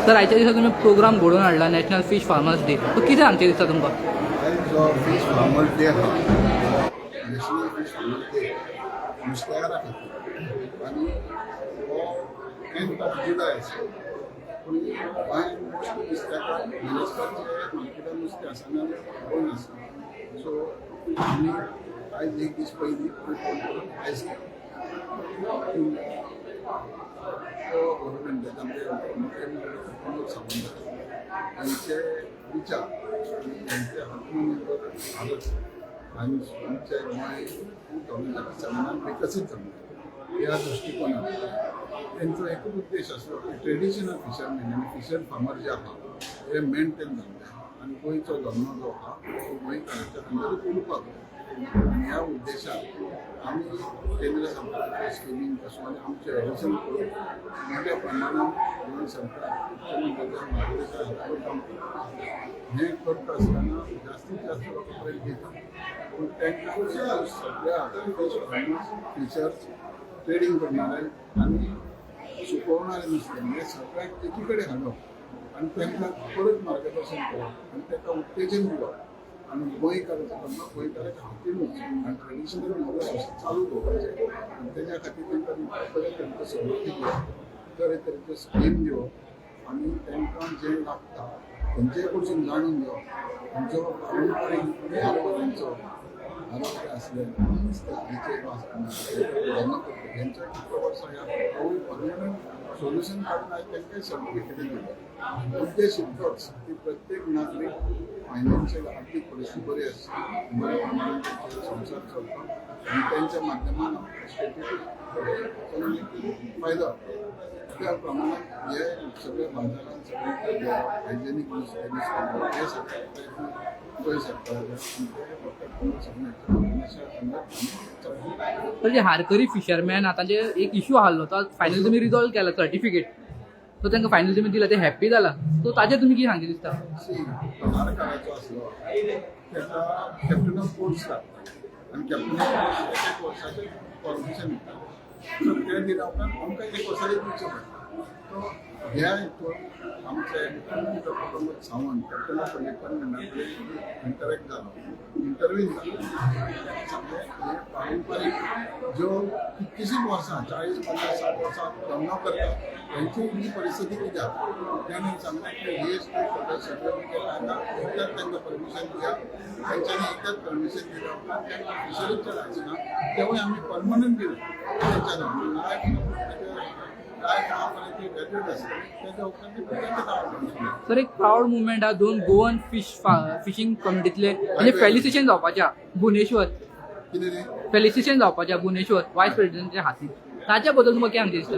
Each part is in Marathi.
तर आयच्या दिसा तुम्ही प्रोग्राम घडोवन हाडला नॅशनल फीश फार्मर्स डे. तो कितें सांगचे दिसता तुमकां? जो फीश फार्मर्स डे आहा नॅशनल फीश फार्मर्स डे नुस्तेकारा खातीर आनी हो 10th of जुलय आसा. पूण गोंयांत मोस्टली नुस्तेकार महाराष्ट्राचे मार्केटान नुस्तें आसना बंद आसा. सो आमी आयज एक दीस पयलीं फोन करून आयज गव्हर्मेंटाचे आमचे मुख्यमंत्री प्रमोद सावंत यांचे विचार आणि त्यांचे आत्मनिर्भर भारत आणि आमचे गोंय खूब धोरणांत विकसीत जावं ह्या दृश्टिकोनात त्यांचो एकूच उद्देश आसलो की ट्रेडिशनल फिशरमॅन आनी फिशर फार्मर जे आहा हे मेनटेन जावंक आनी गोंयचो धर्म जो आहा तो गोंयकारांच्या अंदरूच उरपाक आनी ह्या उद्देशाक आमी केंद्र सरकाराच्या स्किमींक पासून आनी आमचे एडिशन करून मोठ्या प्रमाणात गोंय सरकार मुख्यमंत्र्याच्या मार्गदर्शनाखातीर काम करता. हें करता आसतना जास्तीत जास्त लोकां पर्यंत घेता पूण तांकां सगळ्या फीश फार्मर्स फिशर्स ट्रेडिंग करणारे आनी सुकोवणारे नुस्तें हे सगळ्यांक एकी कडेन हाडप आनी तांकां परत मार्गदर्शन करप आनी तांकां उत्तेजन दिवप आनी गोंयकाराचो धंदो गोंयकाराच्या हातीनूच आनी ट्रेडिशनल बिजनस चालू दवरपाचें आनी तेज्या खातीर तांकां तरेतरेच्यो सवलती दिवप तरेतरेच्यो स्कीम दिवप आनी तांकां जें लागता खंयचे कडसून जाणून घेवप खंयचो पारंपारीक ह्या आरोग्य आसलें नुस्तें धंदो करता हेंचो कितलो वर्सां ह्या परमनंट सोल्युशन काडून आयज तांकांय सर्टिफिकेटी दिता. उद्देश इतकोच की प्रत्येक नागरीक फायनान्शियल आर्थीक परिस्थिती बरी आसची बऱ्या प्रमाणात तांचो संसार चलता आनी तांच्या माध्यमान स्टेटीक फायदो जाता. त्या प्रमाणात हे सगळे बाजारांत सगळे हायजेनीक नुस्तें हे सगळे प्रयत्न गोंय सरकाराचे तर जे हारकरी फिशरमॅन आतां जे एक इश्यू आसलो तो फायनली तुमी रिजॉल्व केला सर्टिफिकेट सो तांकां फायनली तुमी दिला ते हॅप्पी जाला. सो ताजेर तुमी कितें सांगचे दिसता? हारकाराचो आसलो ताका कॅप्टन ऑफ पोर्ट्स लागता आनी कॅप्टन ऑफ पोर्ट्स एक वर्साचें परमिशन दिता. सो ते दिल्या उपरांत आमकां एक वर्साचें दिवचो पडटा. सो ह्या हितून आमचे मुख्यमंत्री doctor Pramod Sawant captain of डिपार्टमेंटाकडे इंटरॅक्ट जालो इंटरव्यून जालो सांगलें हे पारंपारीक ज्यो कितकीशींच वर्सां 40-50-60 वर्सां धंदो करता त्यांची ही परिस्थिती कित्याक त्यांनी सांगलें की GST सर्टिफिकेट एकदाच तांकां परमिशन दिया तांच्यांनी एकदाच परमिशन दिल्या उपरांत तांकां फिशरीचें लायसन्स तेवूय आमी परमनंट दिलें तांच्यानी सर एक प्राऊड मुवमेंट हा दोन गोवन फिशिंग कम्युनिटीतले म्हणजे फेलिसिटेशन जावपाच्या भुवनेश्वर फेलिसिटेशन जावपाच्या भुवनेश्वर वायस प्रेसिडेंटच्या हातीन ताच्या बद्दल तुमकां कितें दिसता?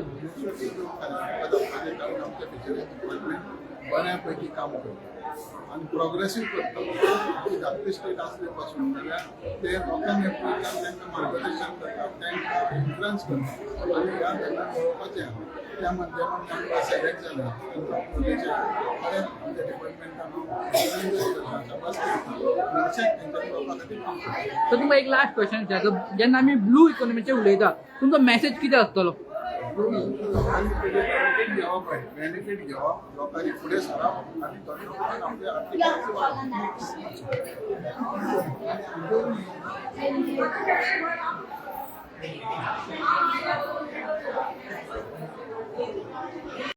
बऱ्यापैकी काम करता आणि प्रोग्रेसीव करता धाकटे स्टेट असले पासून जाल्यार ते लोकांक एकमेकांक तांकां मार्गदर्शन करतात तांकां इन्फ्लुअन्स करतात आनी ह्या धंद्याक पळोवपाचें त्या माध्यमांत आमकां सिलेक्ट जालें आमच्या डिपार्टमेंटान तर तुमकां एक लास्ट क्वेश्चन विचारता जेन्ना आमी ब्लू इकॉनॉमीचेर उलयता तुमचो मेसेज कितें आसतलो? बेनिफीट घेवप लोकांनी फुडें सरप आनी आपले आर्थीक वाडप.